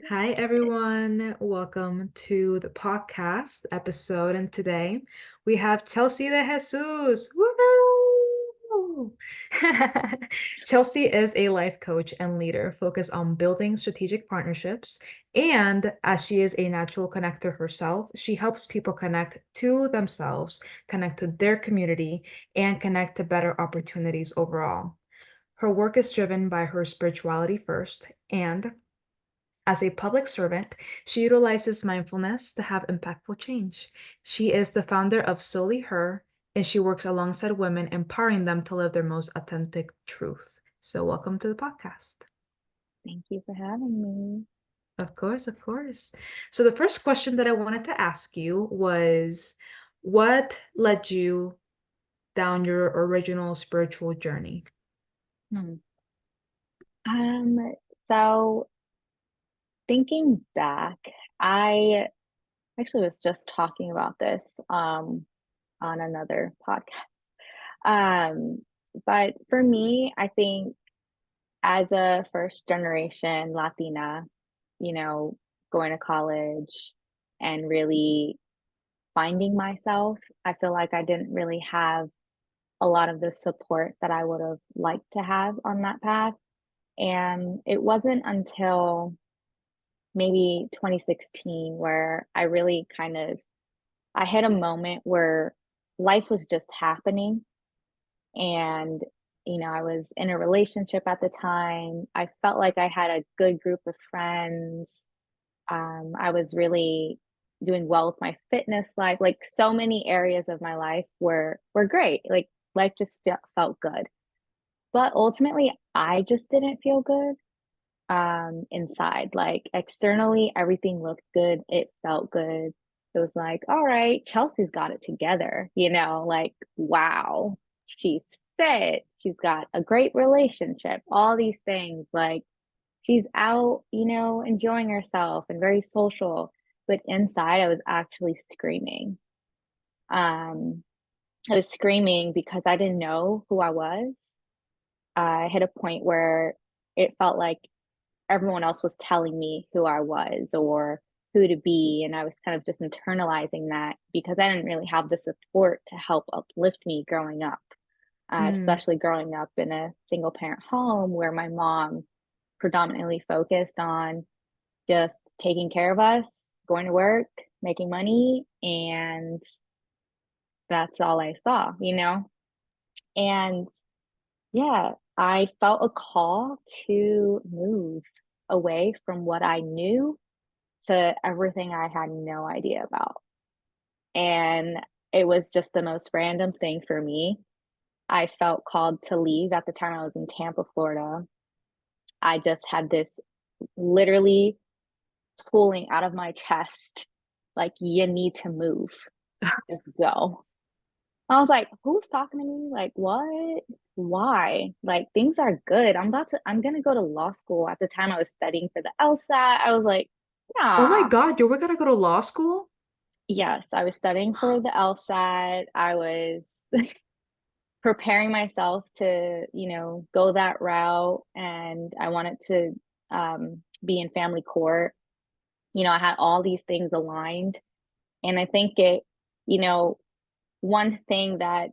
Hi, everyone. Welcome to the podcast episode. And today we have Chelsea de Jesus. Woohoo! Chelsea is a life coach and leader focused on building strategic partnerships. And as she is a natural connector herself, she helps people connect to themselves, connect to their community, and connect to better opportunities overall. Her work is driven by her spirituality first and as a public servant, she utilizes mindfulness to have impactful change. She is the founder of SoulyHer, and she works alongside women, empowering them to live their most authentic truth. So, welcome to the podcast. Thank you for having me. Of course, of course. So, the first question that I wanted to ask you was, what led you down your original spiritual journey? Hmm. Um, so thinking back, I actually was just talking about this on another podcast. Um, but for me, I think as a first generation Latina, you know, going to college and really finding myself, I feel like I didn't really have a lot of the support that I would have liked to have on that path. And it wasn't until maybe 2016 where I really I hit a moment where life was just happening and I was in a relationship at the time. I felt like I had a good group of friends. I was really doing well with my fitness life. Like so many areas of my life were great. Like life just felt good. But ultimately, I just didn't feel good inside. Like externally, everything looked good. It felt good. It was like, all right, Chelsea's got it together, like, wow, she's fit. She's got a great relationship, all these things. Like she's out, enjoying herself and very social. But inside, I was actually screaming. Um, I was screaming because I didn't know who I was. I hit a point where it felt like everyone else was telling me who I was or who to be. And I was kind of just internalizing that because I didn't really have the support to help uplift me growing up, Mm, especially growing up in a single parent home where my mom predominantly focused on just taking care of us, going to work, making money, and that's all I saw. And yeah, I felt a call to move away from what I knew to everything I had no idea about. And it was just the most random thing for me. I felt called to leave at the time I was in Tampa, Florida. I just had this literally pulling out of my chest, like, you need to move, just go. I was like, who's talking to me? Like, what? Why? Like, things are good. I'm gonna go to law school. At the time, I was studying for the LSAT. I was like, oh my nah. God, you were gonna go to law school? Yes, I was studying for the LSAT. I was preparing myself to, go that route, and I wanted to be in family court. I had all these things aligned, and I think you know, one thing that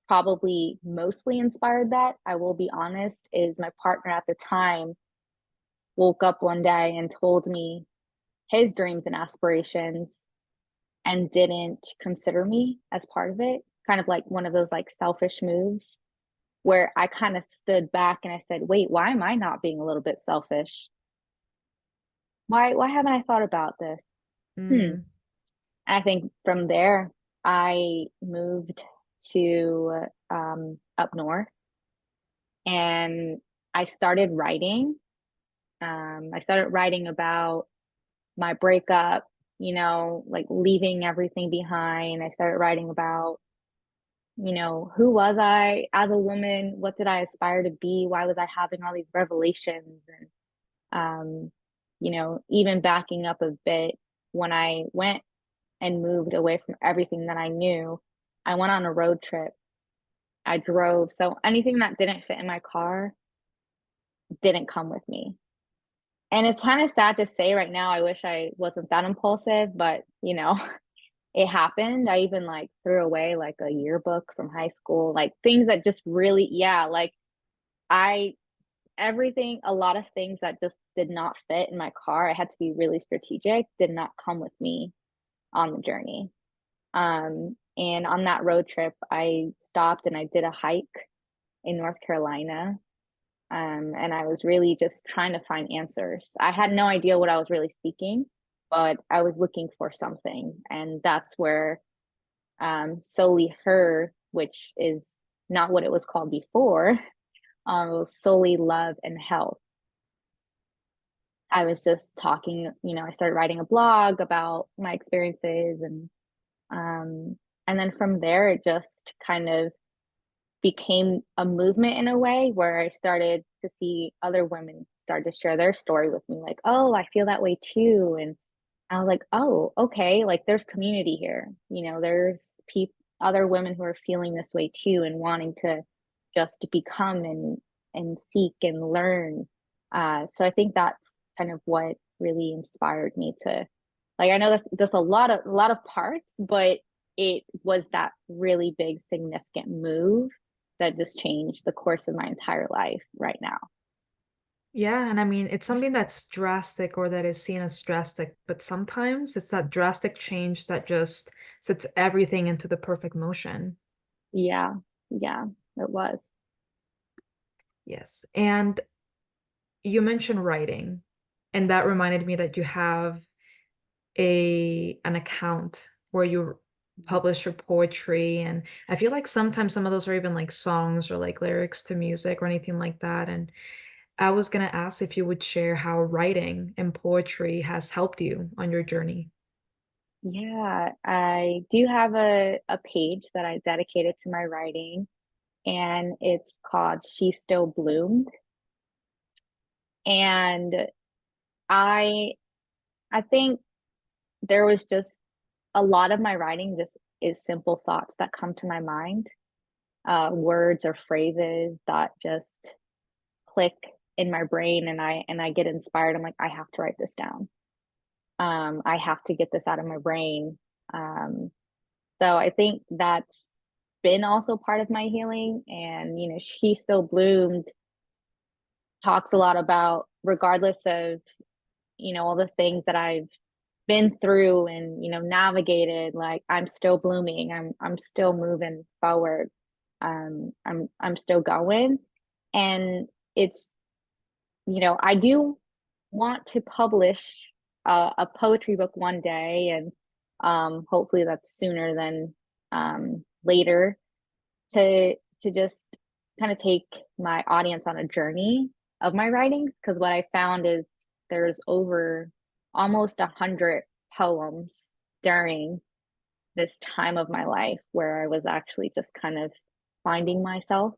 probably mostly inspired that, I will be honest, is my partner at the time woke up one day and told me his dreams and aspirations and didn't consider me as part of it. Kind of like one of those like selfish moves where I kind of stood back and I said, "Wait, why am I not being a little bit selfish? Why haven't I thought about this?" Hmm. Mm. I think from there I moved to up north and I started writing. I started writing about my breakup, like leaving everything behind. I started writing about, who was I as a woman? What did I aspire to be? Why was I having all these revelations? And, even backing up a bit, when I went and moved away from everything that I knew, I went on a road trip. I drove. So anything that didn't fit in my car didn't come with me. And it's kind of sad to say right now, I wish I wasn't that impulsive, but it happened. I even like threw away like a yearbook from high school, like things that just really, yeah, like I, everything, a lot of things that just did not fit in my car. I had to be really strategic, did not come with me on the journey. And on that road trip, I stopped and I did a hike in North Carolina. And I was really just trying to find answers. I had no idea what I was really seeking, but I was looking for something. And that's where SoulyHer, which is not what it was called before, it was solely love and health. I was just talking, I started writing a blog about my experiences um and then from there it just kind of became a movement in a way where I started to see other women start to share their story with me, like, oh, I feel that way too. And I was like, oh, okay, like there's community here. There's people, other women who are feeling this way too and wanting to just become and seek and learn. So I think that's kind of what really inspired me to, like, I know that's a lot of parts, but it was that really big significant move that just changed the course of my entire life right now. Yeah, and I mean, it's something that's drastic or that is seen as drastic, but sometimes it's that drastic change that just sets everything into the perfect motion. Yeah, yeah, it was. Yes. And you mentioned writing, and that reminded me that you have a an account where you publish your poetry, and I feel like sometimes some of those are even like songs or like lyrics to music or anything like that. And I was gonna ask if you would share how writing and poetry has helped you on your journey. Yeah, I do have a page that I dedicated to my writing, and it's called She Still Bloomed. And I I think there was just a lot of my writing just is simple thoughts that come to my mind, words or phrases that just click in my brain, and I get inspired. I'm like, I have to write this down. I have to get this out of my brain. Um, so I think that's been also part of my healing. And She Still Bloomed talks a lot about, regardless of all the things that I've been through and navigated, like I'm still blooming. I'm still moving forward. I'm still going. And it's I do want to publish a poetry book one day, and hopefully that's sooner than later, to just kind of take my audience on a journey of my writing. Because what I found is there's over almost 100 poems during this time of my life where I was actually just kind of finding myself.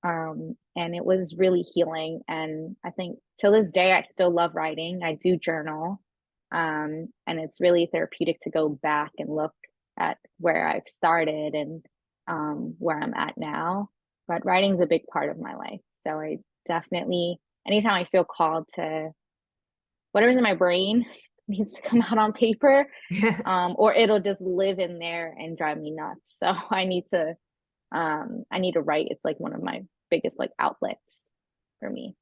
And it was really healing. And I think till this day, I still love writing. I do journal. And it's really therapeutic to go back and look at where I've started and where I'm at now. But writing is a big part of my life. So I definitely, anytime I feel called to whatever's in my brain needs to come out on paper, or it'll just live in there and drive me nuts. So I need to write. It's like one of my biggest like outlets for me.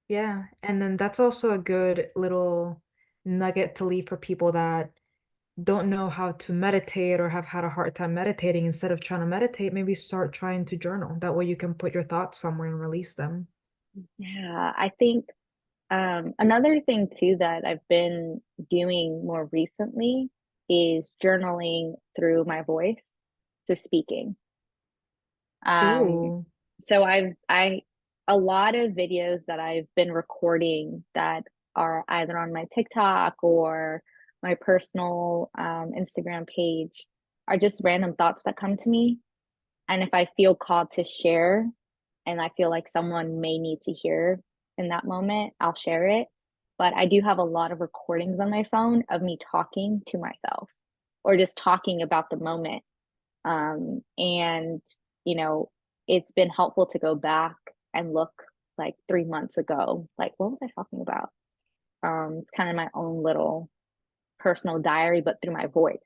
Yeah, and then that's also a good little nugget to leave for people that don't know how to meditate or have had a hard time meditating. Instead of trying to meditate, maybe start trying to journal. That way you can put your thoughts somewhere and release them. Yeah, I think another thing too that I've been doing more recently is journaling through my voice, so speaking. Um, Ooh. so I a lot of videos that I've been recording that are either on my TikTok or my personal Instagram page are just random thoughts that come to me. And if I feel called to share and I feel like someone may need to hear in that moment, I'll share it. But I do have a lot of recordings on my phone of me talking to myself or just talking about the moment. And, you know, it's been helpful to go back and look like 3 months ago, like, what was I talking about? It's kind of my own little personal diary, but through my voice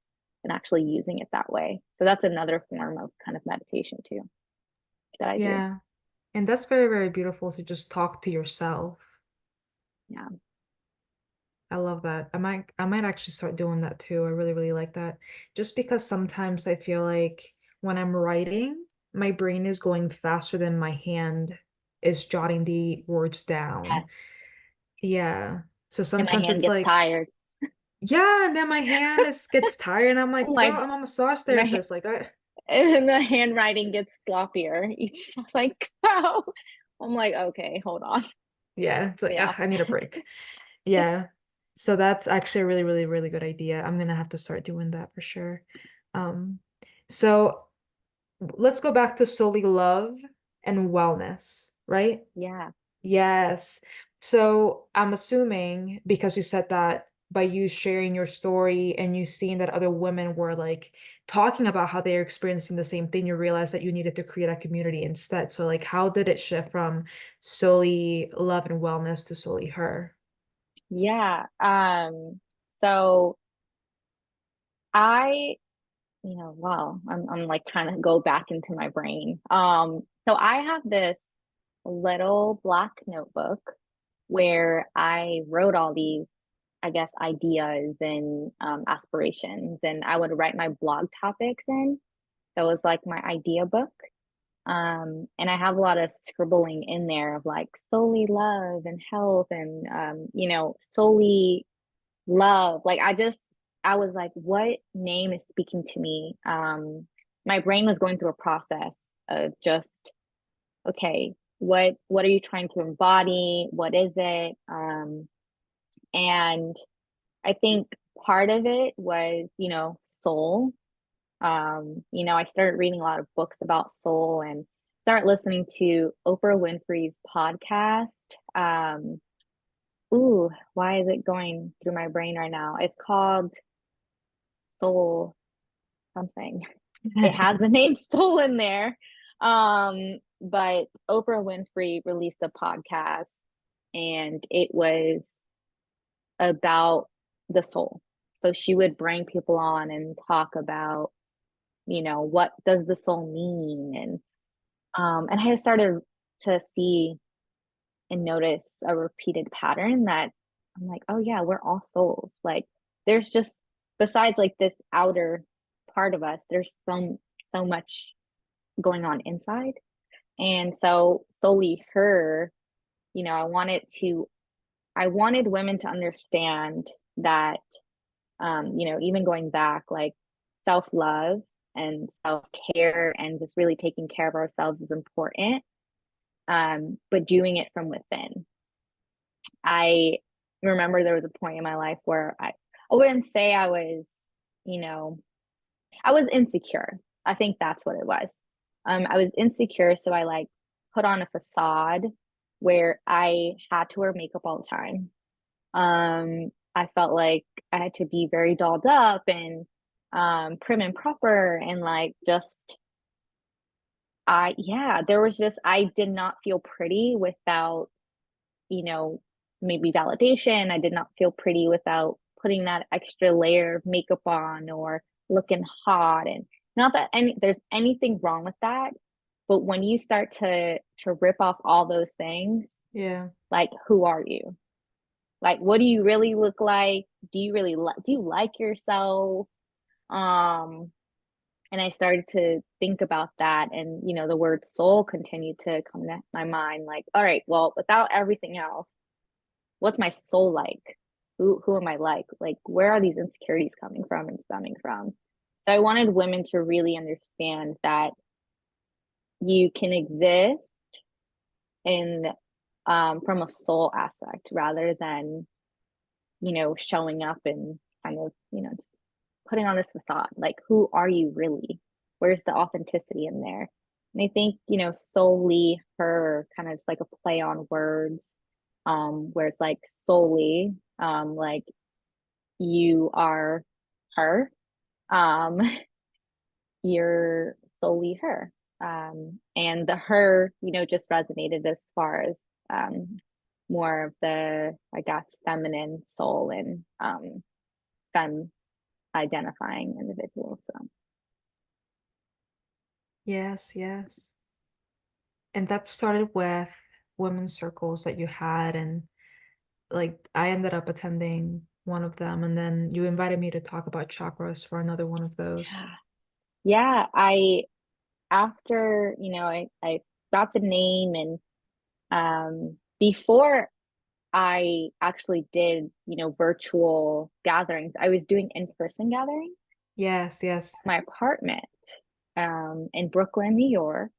and actually using it that way. So that's another form of kind of meditation too that I do. Yeah. And that's very, very beautiful to just talk to yourself. Yeah. I love that. I might actually start doing that too. I really, really like that. Just because sometimes I feel like when I'm writing, my brain is going faster than my hand is jotting the words down. Yes. Yeah. So And my sometimes hand it's gets like, tired. yeah, and then my hand is gets tired and I'm I'm like, girl, like I'm a massage my therapist. Like I and the handwriting gets sloppier each. I was like, oh. I'm like, okay, hold on. yeah, it's like, Yeah. ugh, I need a break. Yeah. So that's actually a really, really, really good idea. I'm gonna have to start doing that for sure. Um, so let's go back to solely love and wellness, right? Yeah. Yes. So I'm assuming because you said that by you sharing your story and you seeing that other women were like talking about how they're experiencing the same thing, you realized that you needed to create a community instead. So like how did it shift from solely love and wellness to solely her? Yeah. So I, wow, I'm like trying to go back into my brain. So I have this little black notebook where I wrote all these, I guess, ideas and aspirations, and I would write my blog topics in. That was like my idea book. And I have a lot of scribbling in there of like solely love and health and solely love. Like I was like, what name is speaking to me? My brain was going through a process of just, okay, what are you trying to embody? What is it? And I think part of it was, soul. I started reading a lot of books about soul and start listening to Oprah Winfrey's podcast. Why is it going through my brain right now? It's called Soul something. It has the name Soul in there. But Oprah Winfrey released a podcast and it was about the soul. So she would bring people on and talk about, what does the soul mean? And I started to see and notice a repeated pattern that I'm like, oh yeah, we're all souls. Like there's just besides like this outer part of us, there's so much going on inside. And so solely her, I wanted women to understand that even going back, like self-love and self-care and just really taking care of ourselves is important. But doing it from within. I remember there was a point in my life where I wouldn't say you know, I was insecure. I think that's what it was. I was insecure, so I like put on a facade where I had to wear makeup all the time. I felt like I had to be very dolled up and prim and proper and like just there was just I did not feel pretty without you know, maybe validation. I did not feel pretty without putting that extra layer of makeup on or looking hot. And not that there's anything wrong with that, but when you start to rip off all those things, Yeah. like who are you? Like what do you really look like? Do you like yourself? Um and I started to think about that and the word soul continued to come to my mind like, all right, well, without everything else, what's my soul like? Who am I like? Like where are these insecurities coming from and stemming from? So I wanted women to really understand that you can exist in from a soul aspect rather than showing up and kind of just putting on this facade. Like who are you really? Where's the authenticity in there? And I think solely her kind of just like a play on words, where it's like solely like you are her. Um, you're solely her. And the her, just resonated as far as more of the, I guess, feminine soul and femme identifying individuals. So Yes, yes. And that started with women's circles that you had, and like I ended up attending one of them, and then you invited me to talk about chakras for another one of those. yeah, yeah. I after I got the name and before I actually did virtual gatherings, I was doing in-person gatherings Yes, yes. at my apartment in Brooklyn, New York.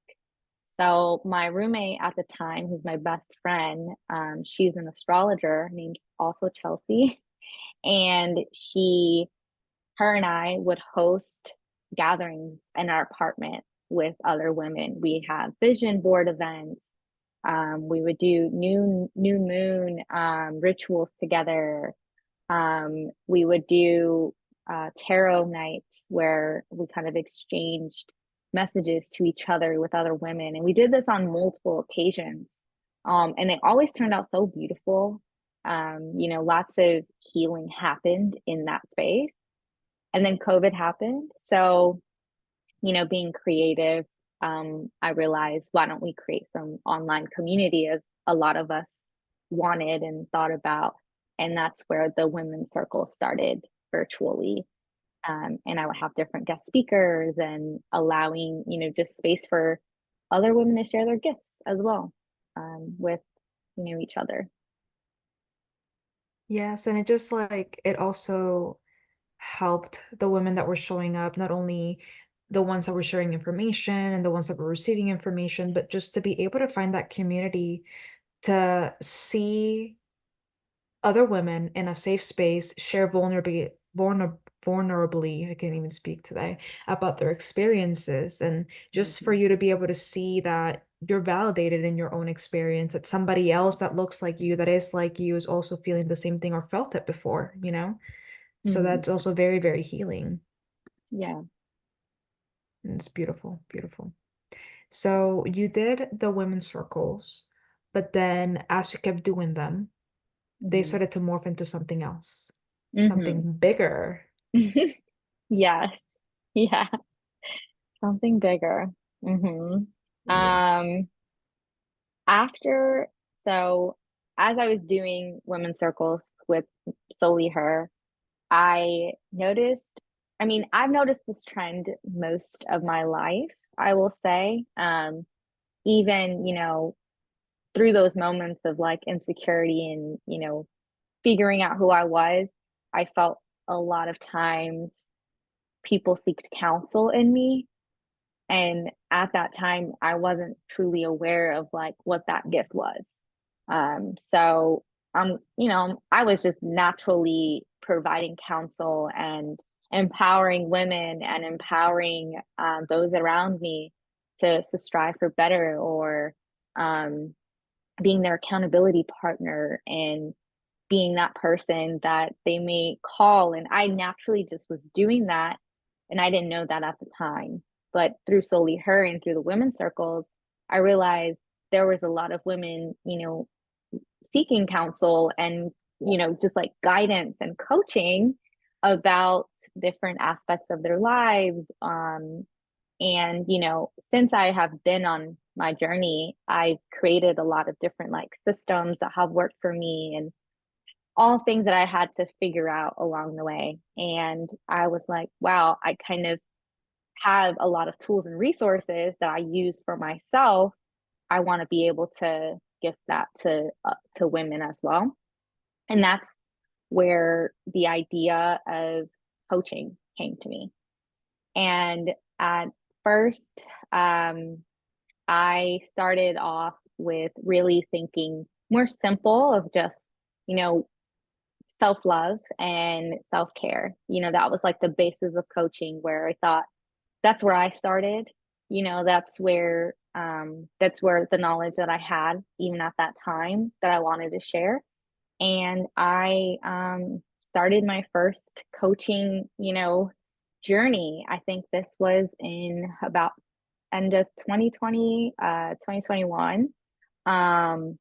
So my roommate at the time, who's my best friend, she's an astrologer named also Chelsea, and her and I would host gatherings in our apartment with other women. We had vision board events. We would do new moon rituals together. We would do tarot nights where we kind of exchanged messages to each other with other women. And we did this on multiple occasions. And it always turned out so beautiful. Lots of healing happened in that space. And then COVID happened. So, being creative, I realized, why don't we create some online community, as a lot of us wanted and thought about. And that's where the women's circle started virtually. And I would have different guest speakers and allowing, just space for other women to share their gifts as well, with, each other. Yes, and it just like it also helped the women that were showing up, not only the ones that were sharing information and the ones that were receiving information, but just to be able to find that community, to see other women in a safe space share vulnerably, I can't even speak today, about their experiences. And just for Mhm. you to be able to see that you're validated in your own experience, that somebody else that looks like you, that is like you, is also feeling the same thing or felt it before, you know? So Mhm. that's also very, very healing. Yeah. And it's beautiful, beautiful. So you did the women's circles, but then as you kept doing them, they Hmm. started to morph into something else, Hmm. something bigger. Yes. Yeah. Something bigger. Hmm. Yes. Um, after, so as I was doing women's circles with SoulyHer, I noticed, I mean, I've noticed this trend most of my life, I will say. Even, through those moments of like insecurity and, figuring out who I was, I felt a lot of times people seeked counsel in me. And at that time, I wasn't truly aware of like what that gift was. So I was just naturally providing counsel and empowering women and empowering those around me to strive for better, or um, being their accountability partner and being that person that they may call. And I naturally just was doing that. And I didn't know that at the time. But through SoulyHer and through the women's circles, I realized there was a lot of women, seeking counsel and, just like guidance and coaching about different aspects of their lives. And, since I have been on my journey, I've created a lot of different like systems that have worked for me, and all things that I had to figure out along the way. And I was like, wow, I kind of have a lot of tools and resources that I use for myself. I want to be able to give that to women as well. And that's where the idea of coaching came to me. And at first, um, I started off with really thinking more simple of just, you know, self love and self care. That was like the basis of coaching, where I thought that's where I started. That's where the knowledge that I had, even at that time, that I wanted to share. And I started my first coaching, journey. I think this was in about end of 2020, 2021. Um,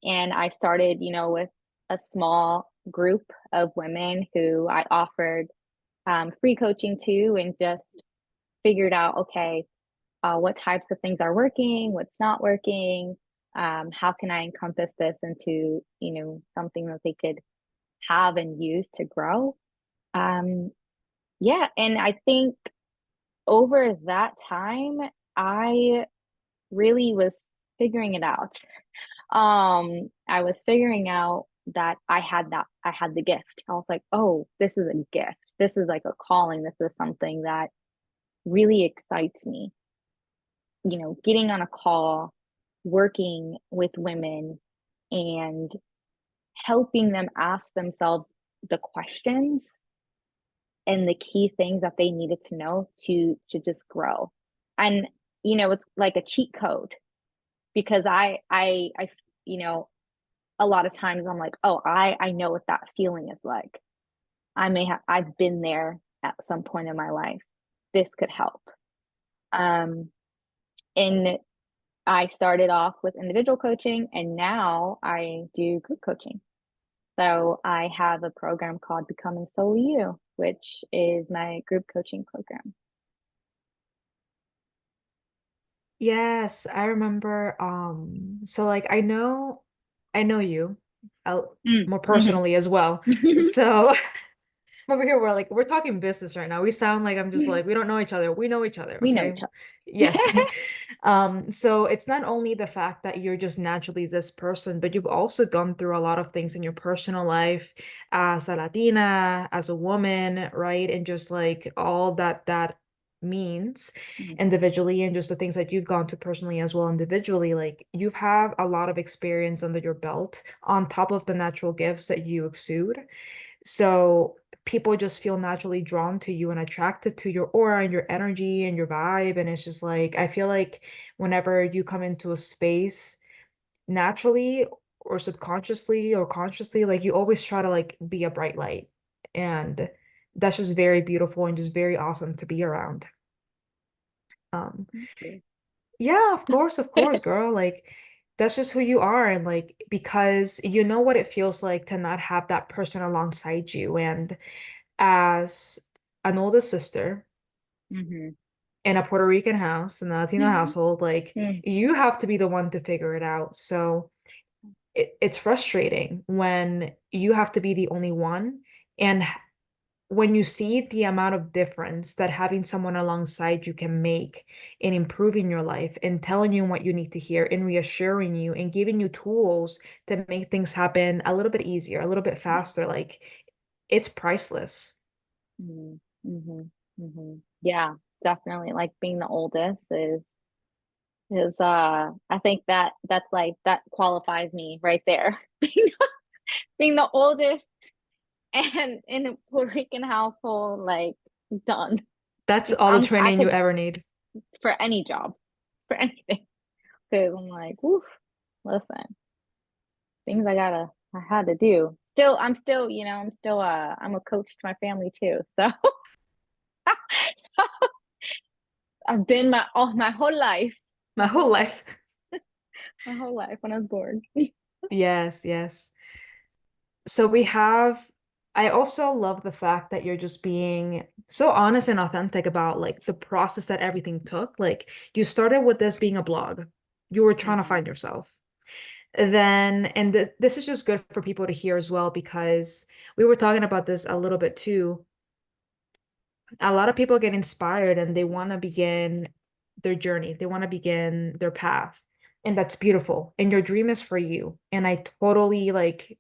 And I started, with a small group of women who I offered free coaching to, and just figured out, okay, what types of things are working, what's not working, how can I encompass this into, something that they could have and use to grow. Um, yeah, and I think over that time, I really was figuring it out. I was figuring out that I had the gift. I was like, oh, this is a gift. This is like a calling. This is something that really excites me. Getting on a call, working with women, and helping them ask themselves the questions and the key things that they needed to know to just grow. And it's like a cheat code, because you know a lot of times I'm like, oh, I know what that feeling is like. I've been there at some point in my life. This could help. And I started off with individual coaching, and now I do group coaching. So I have a program called Becoming Solely You, which is my group coaching program. Yes, I remember. So like I know you Mm, more hmm. personally as well. So over here, we're talking business right now. We sound like I'm just like we don't know each other. We know each other, We know okay? each Yes. other. So it's not only the fact that you're just naturally this person, but you've also gone through a lot of things in your personal life as a Latina, as a woman, right? And just like all that means individually, and just the things that you've gone through personally as well individually. Like you have a lot of experience under your belt on top of the natural gifts that you exude. So people just feel naturally drawn to you and attracted to your aura and your energy and your vibe. And it's just like, I feel like whenever you come into a space naturally or subconsciously or consciously, like you always try to like be a bright light. And that's just very beautiful and just very awesome to be around. Um, Thank you. yeah, of course, girl. Like that's just who you are. And like, because you know what it feels like to not have that person alongside you. And as an older sister Hmm. in a Puerto Rican house, in a Latino household, like Mm, you have to be the one to figure it out. So it's frustrating when you have to be the only one. And when you see the amount of difference that having someone alongside you can make in improving your life and telling you what you need to hear and reassuring you and giving you tools to make things happen a little bit easier, a little bit faster, like it's priceless. mm, hmm, hmm. Yeah, definitely. Like being the oldest is I think that's like that qualifies me right there. Being the oldest and in a Puerto Rican household, like done. That's all the I training you could ever need. for any job, for anything. Because I'm like, woof, listen, things I had to do. Still, I'm a coach to my family too. So, so I've been my whole life, My whole life. my whole life when I was born. Yes, yes. So I also love the fact that you're just being so honest and authentic about like the process that everything took. Like you started with this being a blog. You were trying to Hmm. find yourself. Then, and this is just good for people to hear as well, because we were talking about this a little bit too. A lot of people get inspired and they want to begin their journey. They want to begin their path. And that's beautiful. And your dream is for you. And I totally like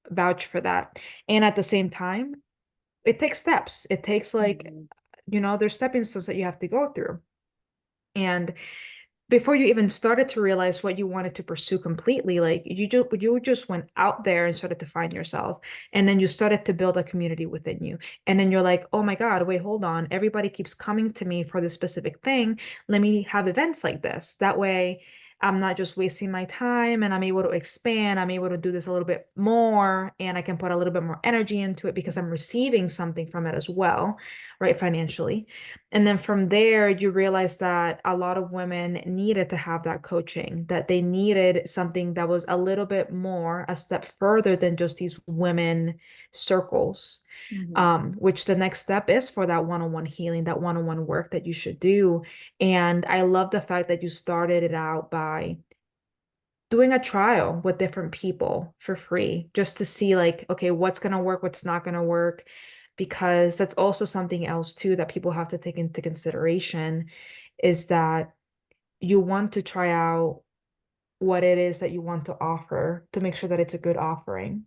vouch for that. And at the same time, it takes steps. It takes like, Hmm. there's stepping stones that you have to go through. And before you even started to realize what you wanted to pursue completely, like you just went out there and started to find yourself. And then you started to build a community within you. And then you're like, oh my God, wait, hold on. Everybody keeps coming to me for this specific thing. Let me have events like this. That way I'm not just wasting my time and I'm able to expand. I'm able to do this a little bit more and I can put a little bit more energy into it because I'm receiving something from it as well, right? Financially. And then from there, you realize that a lot of women needed to have that coaching, that they needed something that was a little bit more, a step further than just these women circles. Hmm. Which the next step is for that one-on-one healing, that one-on-one work that you should do. And I love the fact that you started it out by doing a trial with different people for free, just to see like, okay, what's going to work, what's not going to work, because that's also something else too that people have to take into consideration is that you want to try out what it is that you want to offer to make sure that it's a good offering.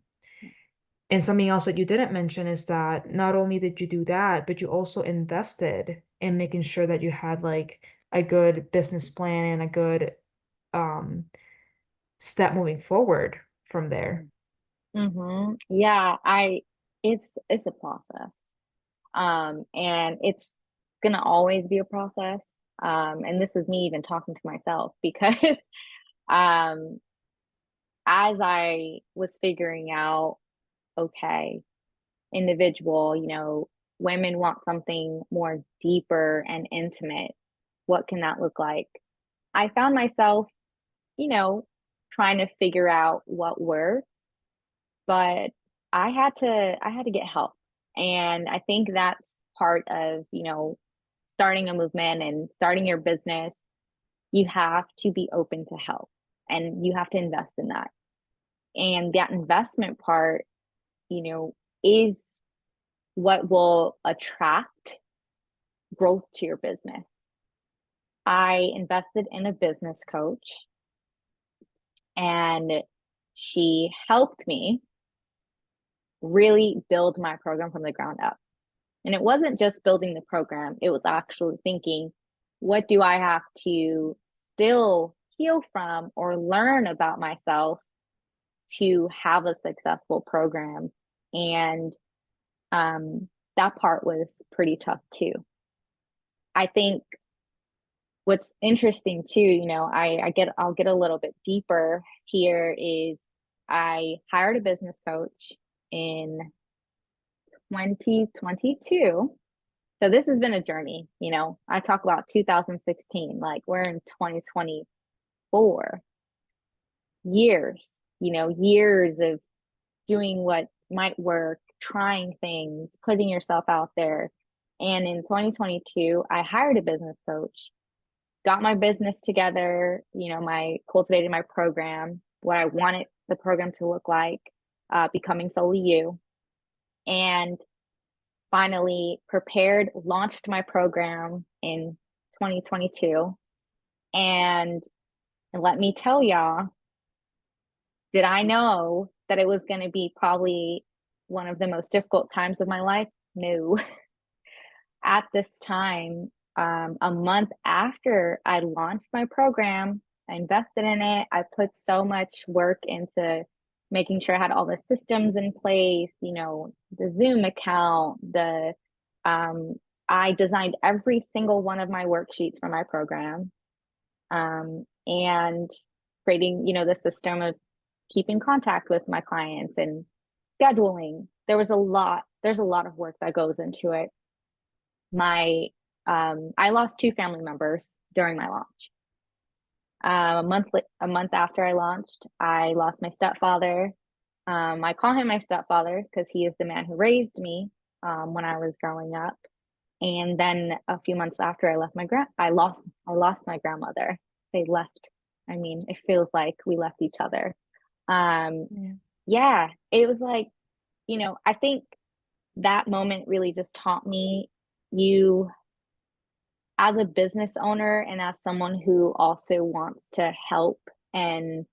And something else that you didn't mention is that not only did you do that, but you also invested in making sure that you had like a good business plan and a good um step moving forward from there. Yeah, it's a process. And it's gonna always be a process. And this is me even talking to myself because um as I was figuring out, okay, individual, women want something more deeper and intimate. What can that look like? I found myself, you know, trying to figure out what worked, but I had to get help. And I think that's part of, starting a movement and starting your business. You have to be open to help and you have to invest in that. And that investment part, is what will attract growth to your business. I invested in a business coach and she helped me really build my program from the ground up. And it wasn't just building the program, it was actually thinking, what do I have to still heal from or learn about myself to have a successful program? And that part was pretty tough too. I think what's interesting too, I'll get a little bit deeper here is I hired a business coach in 2022. So this has been a journey, I talk about 2016, like we're in 2024, years of doing what might work, trying things, putting yourself out there. And in 2022, I hired a business coach, got my business together, my cultivated my program, what I wanted the program to look like, becoming solely you, and finally prepared, launched my program in 2022. And let me tell y'all, did I know that it was going to be probably one of the most difficult times of my life? No. At this time, a month after I launched my program, I invested in it. I put so much work into making sure I had all the systems in place, the Zoom account, um, I designed every single one of my worksheets for my program, and creating, the system of keeping contact with my clients and scheduling. There's a lot of work that goes into it. My I lost two family members during my launch. A month after I launched, I lost my stepfather. I call him my stepfather because he is the man who raised me when I was growing up. And then a few months after I lost my grandmother. They left. I mean, it feels like we left each other. Um, Yeah. yeah, it was like, I think that moment really just taught me, you as a business owner and as someone who also wants to help and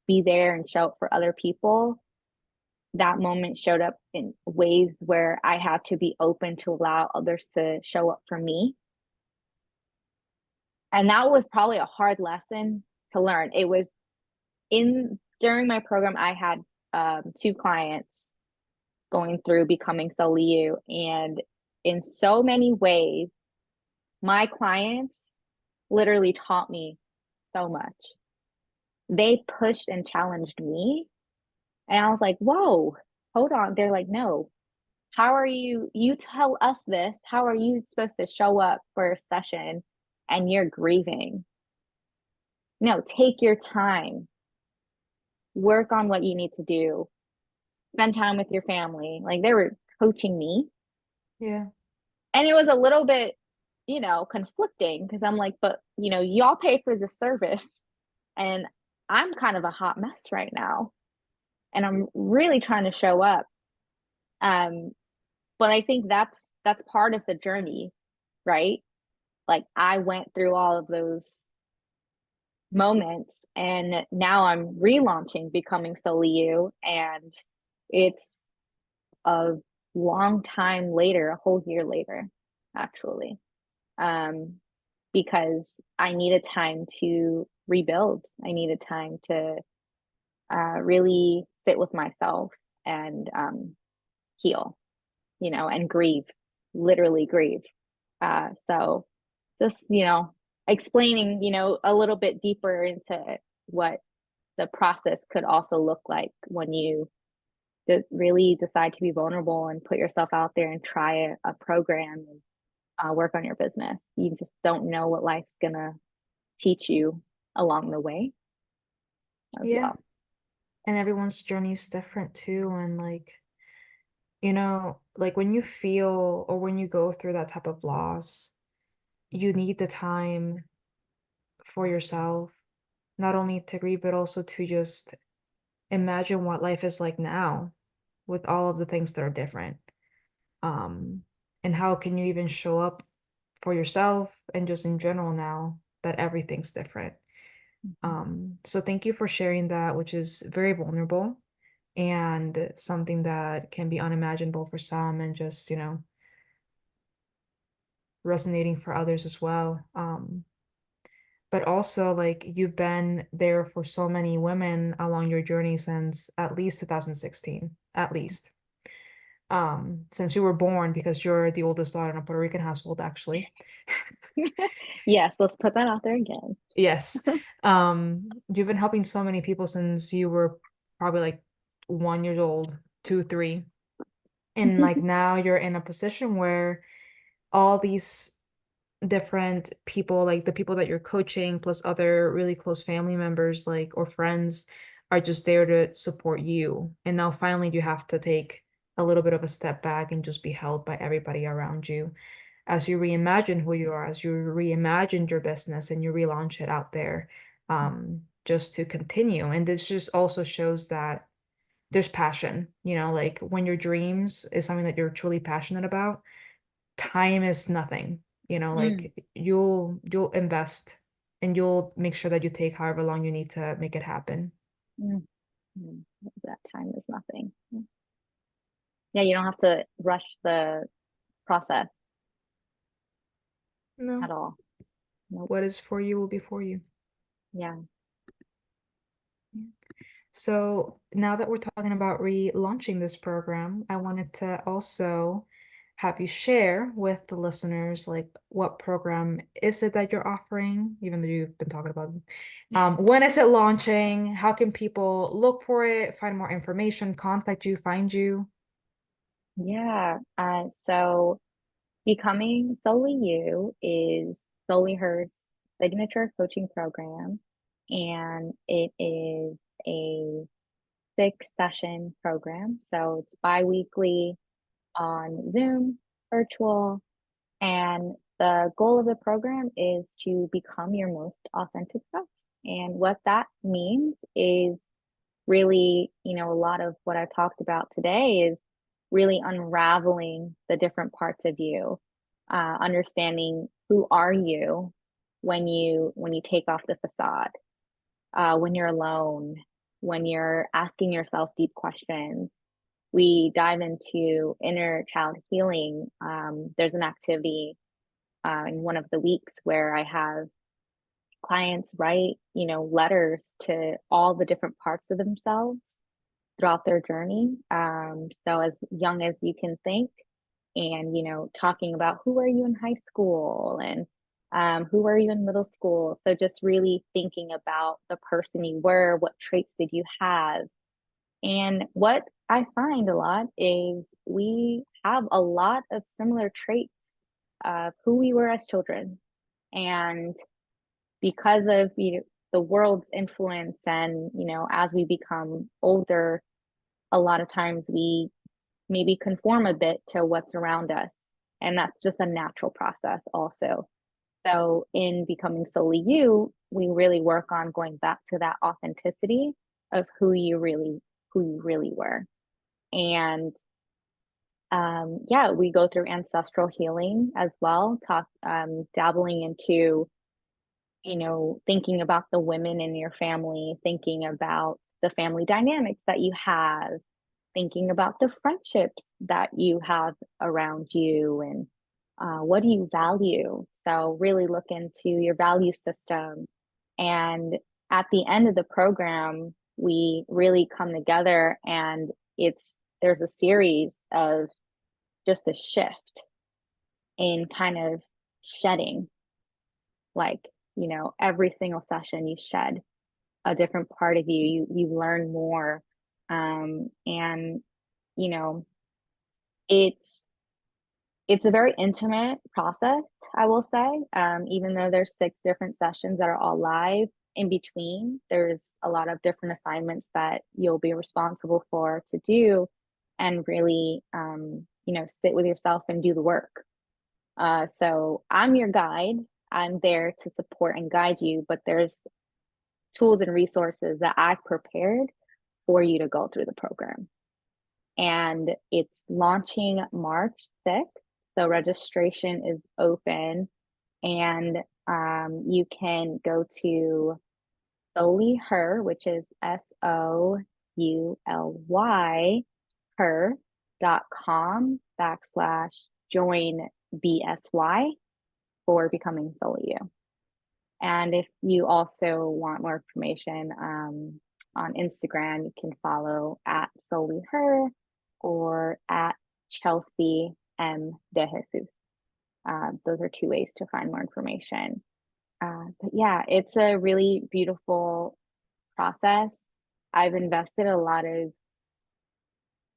be there and show up for other people, that moment showed up in ways where I had to be open to allow others to show up for me. And that was probably a hard lesson to learn. It was in during my program, I had two clients going through becoming solely you. And in so many ways, my clients literally taught me so much. they pushed and challenged me. And I was like, whoa, hold on. They're like, no, how are you tell us this? How are you supposed to show up for a session and you're grieving? No, take your time, work on what you need to do, spend time with your family. Like they were coaching me. Yeah. And it was a little bit, conflicting because I'm like, but, y'all pay for the service and I'm kind of a hot mess right now. And I'm really trying to show up. Um, but I think that's part of the journey, right? Like I went through all of those moments and now I'm relaunching Becoming Solely You. And it's a long time later, a whole year later, actually. Um, because I needed time to rebuild. I needed time to really sit with myself and heal, and grieve, literally grieve. So just, explaining, a little bit deeper into what the process could also look like when you really decide to be vulnerable and put yourself out there and try a program and work on your business. You just don't know what life's gonna teach you along the way as Yeah. well. And everyone's journey is different too. And like, like when you feel or when you go through that type of loss, you need the time for yourself, not only to grieve, but also to just imagine what life is like now with all of the things that are different. Um, and how can you even show up for yourself and just in general now that everything's different. Mhm. So thank you for sharing that, which is very vulnerable and something that can be unimaginable for some and just, resonating for others as well. But also like you've been there for so many women along your journey since at least 2016, at least. Since you were born, because you're the oldest daughter in a Puerto Rican household, actually. Yes, let's put that out there again. Yes. You've been helping so many people since you were probably like 1 years old, two, three. And like now you're in a position where all these different people, like the people that you're coaching, plus other really close family members, like or friends, are just there to support you. And now finally you have to take a little bit of a step back and just be held by everybody around you as you reimagine who you are, as you reimagine your business and you relaunch it out there, just to continue. And this just also shows that there's passion, like when your dreams is something that you're truly passionate about, time is nothing, Mm, like you'll invest and you'll make sure that you take however long you need to make it happen. mm, that time is nothing. Yeah, you don't have to rush the process No, at all. Nope. what is for you will be for you. Yeah. So now that we're talking about relaunching this program, I wanted to also have you share with the listeners like what program is it that you're offering, even though you've been talking about it. When is it launching? How can people look for it, find more information, contact you, find you? Yeah. So Becoming Solely You is SoulyHer's signature coaching program, and it is a 6 session program. So it's bi-weekly on Zoom, virtual, and the goal of the program is to become your most authentic self. And what that means is really, a lot of what I talked about today is really unraveling the different parts of you, understanding who are you when you take off the facade, when you're alone, when you're asking yourself deep questions. We dive into inner child healing. There's an activity in one of the weeks where I have clients write, letters to all the different parts of themselves throughout their journey. So as young as you can think, and talking about who are you in high school and Who were you in middle school? So just really thinking about the person you were, what traits did you have? And what I find a lot is we have a lot of similar traits of who we were as children. And because of the world's influence and, as we become older, a lot of times we maybe conform a bit to what's around us. And that's just a natural process also. So in becoming solely you, we really work on going back to that authenticity of who you really were. And yeah, we go through ancestral healing as well, dabbling into, thinking about the women in your family, thinking about the family dynamics that you have, thinking about the friendships that you have around you, and what do you value. So really look into your value system. And at the end of the program, we really come together, and there's a series of just a shift in kind of shedding, like, every single session you shed a different part of you learn more. And you know it's it's a very intimate process, I will say. Even though there's 6 different sessions that are all live, in between there's a lot of different assignments that you'll be responsible for to do, and really sit with yourself and do the work. So I'm your guide. I'm there to support and guide you, but there's tools and resources that I've prepared for you to go through the program. And it's launching March 6th. So registration is open, and you can go to SoulyHer, which is SOULY her.com/join BSY for becoming Solely You. And if you also want more information on Instagram, you can follow at SoulyHer or at Chelsea M. De Jesus. Those are 2 ways to find more information. But yeah, it's a really beautiful process. I've invested a lot of,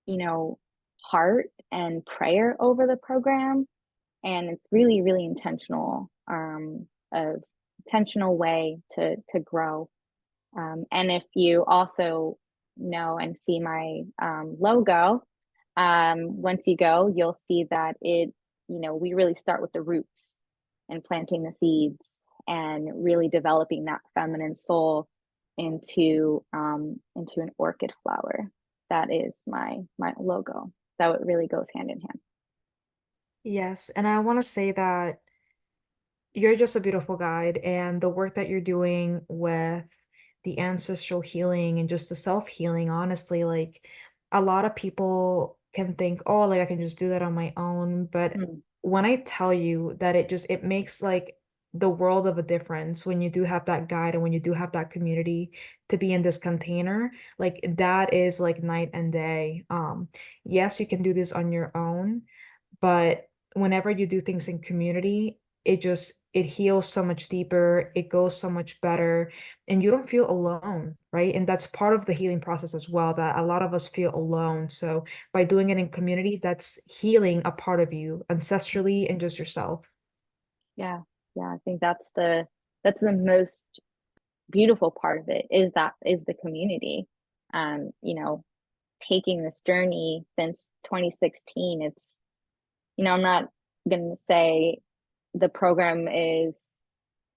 you know, heart and prayer over the program, and it's really, really a intentional way to grow. And if you also know and see my logo, once you go, you'll see that we really start with the roots and planting the seeds and really developing that feminine soul into an orchid flower. That is my logo. So it really goes hand in hand. Yes, and I want to say that you're just a beautiful guide, and the work that you're doing with the ancestral healing and just the self-healing, honestly, like a lot of people can think, oh, like I can just do that on my own. But Mm, when I tell you that it makes like the world of a difference when you do have that guide and when you do have that community to be in this container, like that is like night and day. Yes, you can do this on your own, but whenever you do things in community, it heals so much deeper, it goes so much better, and you don't feel alone, right? And that's part of the healing process as well, that a lot of us feel alone. So by doing it in community, that's healing a part of you ancestrally and just yourself. yeah, yeah. I think that's the most beautiful part of it, is the community. Um, you know, Taking this journey since 2016, I'm not gonna say the program is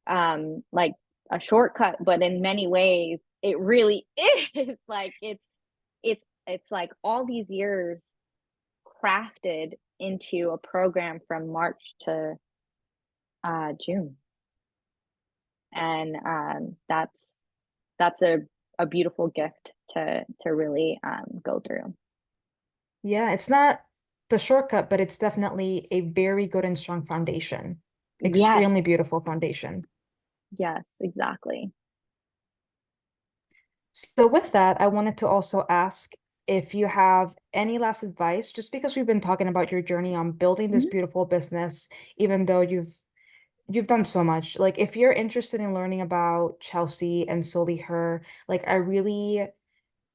like a shortcut, but in many ways it really is. Like it's like all these years crafted into a program from March to June. And that's a beautiful gift to really go through. Yeah, it's not the shortcut, but it's definitely a very good and strong foundation. Yes, Extremely beautiful foundation. yes, exactly. So with that, I wanted to also ask if you have any last advice, just because we've been talking about your journey on building this Mhm. beautiful business, even though you've you've done so much. Like if you're interested in learning about Chelsea and SoulyHer, like I really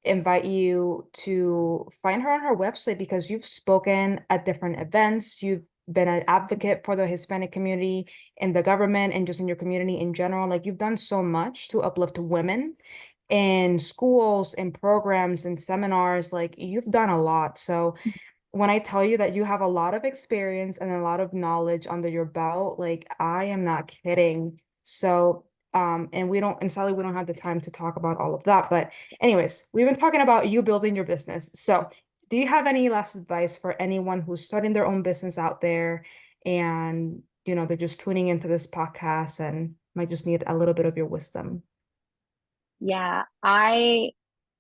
invite you to find her on her website because you've spoken at different events. You've been an advocate for the Hispanic community in the government and just in your community in general. Like you've done so much to uplift women in schools and programs and seminars. Like you've done a lot. So when I tell you that you have a lot of experience and a lot of knowledge under your belt, like I am not kidding. So, and sadly, we don't have the time to talk about all of that. But anyways, we've been talking about you building your business. So, do you have any last advice for anyone who's starting their own business out there and, they're just tuning into this podcast and might just need a little bit of your wisdom? Yeah, I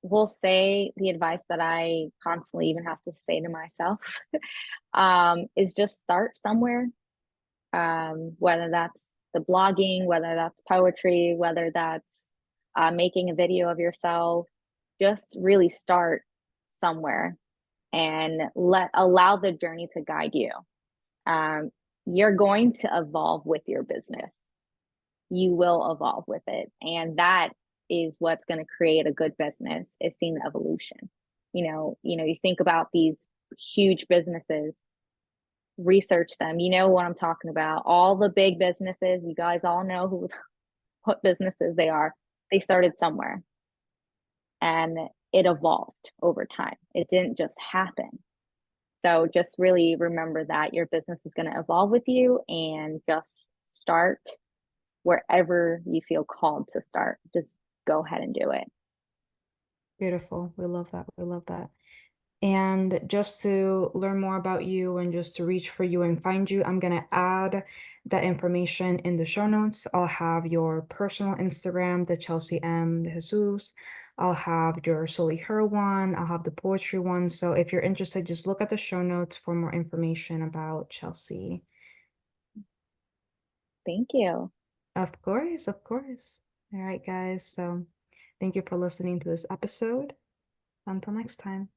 will say the advice that I constantly even have to say to myself is just start somewhere. Whether that's the blogging, whether that's poetry, whether that's making a video of yourself, just really start somewhere and let allow the journey to guide you. Um, you're going to evolve with your business. You will evolve with it, and that is what's going to create a good business. Is seeing the evolution. You think about these huge businesses, research them. You know what I'm talking about. All the big businesses, you guys all know who what businesses they are. They started somewhere and it evolved over time. It didn't just happen. So just really remember that your business is going to evolve with you and just start wherever you feel called to start. Just go ahead and do it. Beautiful. We love that. We love that. And just to learn more about you and just to reach for you and find you, I'm going to add that information in the show notes. I'll have your personal Instagram, the Chelsea M. De Jesus. I'll have your SoulyHer one. I'll have the poetry one. So if you're interested, just look at the show notes for more information about Chelsea. Thank you. Of course, of course. All right, guys. So thank you for listening to this episode. Until next time.